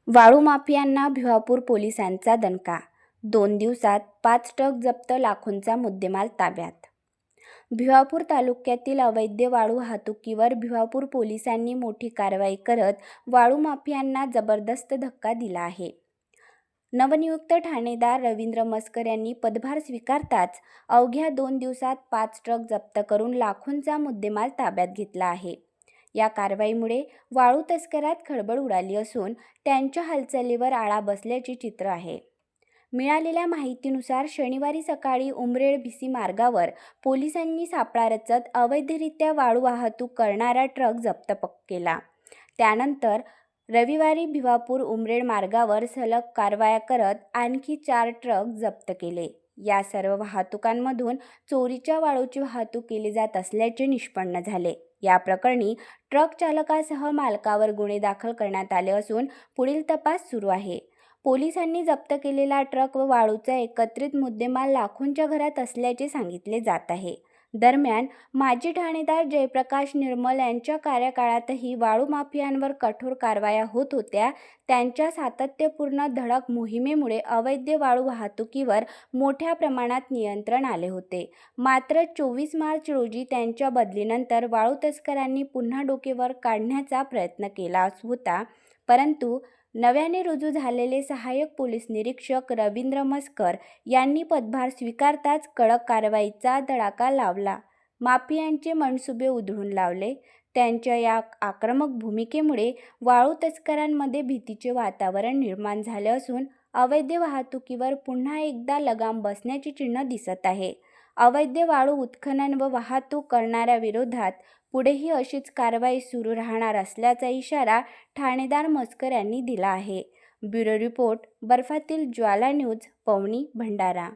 वाळू माफियांना भिवापूर पोलिसांचा दणका. 2 दिवसात 5 ट्रक जप्त, लाखोंचा मुद्देमाल ताब्यात. भिवापूर तालुक्यातील अवैध वाळू वाहतुकीवर भिवापूर पोलिसांनी मोठी कारवाई करत वाळू माफियांना जबरदस्त धक्का दिला आहे. नवनियुक्त ठाणेदार रवींद्र मस्कर यांनी पदभार स्वीकारताच अवघ्या 2 दिवसात 5 ट्रक जप्त करून लाखोंचा मुद्देमाल ताब्यात घेतला आहे. या कारवाईमुळे वाळू तस्करात खळबळ उडाली असून त्यांच्या हालचालीवर आळा बसल्याचे चित्र आहे. मिळालेल्या माहितीनुसार शनिवारी सकाळी उमरेड-भिसी मार्गावर पोलिसांनी सापळा रचत अवैधरित्या वाळू वाहतूक करणारा ट्रक जप्त केला. त्यानंतर रविवारी भिवापूर-उमरेड मार्गावर सलग कारवाया करत आणखी 4 ट्रक जप्त केले. या सर्व वाहतुकांमधून चोरीच्या वाळूची वाहतूक केली जात असल्याचे निष्पन्न झाले. या प्रकरणी ट्रक चालकासह मालकावर गुन्हे दाखल करण्यात आले असून पुढील तपास सुरू आहे. पोलिसांनी जप्त केलेला ट्रक व वाळूचा एकत्रित मुद्देमाल लाखोंच्या घरात असल्याचे सांगितले जात आहे. दरम्यान माजी ठाणेदार जयप्रकाश निर्मल यांच्या कार्यकाळातही वाळू माफियांवर कठोर कारवाया होत होत्या. त्यांच्या सातत्यपूर्ण धडक मोहिमेमुळे अवैध वाळू वाहतुकीवर मोठ्या प्रमाणात नियंत्रण आले होते. मात्र 24 मार्च रोजी त्यांच्या बदलीनंतर वाळू तस्करांनी पुन्हा डोकेवर काढण्याचा प्रयत्न केला होता, परंतु नव्याने रुजू झालेले सहाय्यक पोलीस निरीक्षक रवींद्र मस्कर यांनी पदभार स्वीकारताच कडक कारवाईचा धडाका लावला. माफियांचे मनसुबे उधळून लावले. त्यांच्या या आक्रमक भूमिकेमुळे वाळू तस्करांमध्ये भीतीचे वातावरण निर्माण झाले असून अवैध वाहतुकीवर पुन्हा एकदा लगाम बसण्याची चिन्ह दिसत आहे. अवैध वाळू उत्खनन व वाहतूक करणाऱ्याविरोधात पुढेही अशीच कारवाई सुरू राहणार असल्याचा इशारा ठाणेदार मस्कर यांनी दिला आहे. ब्युरो रिपोर्ट, बर्फातील ज्वाला न्यूज, पवनी, भंडारा.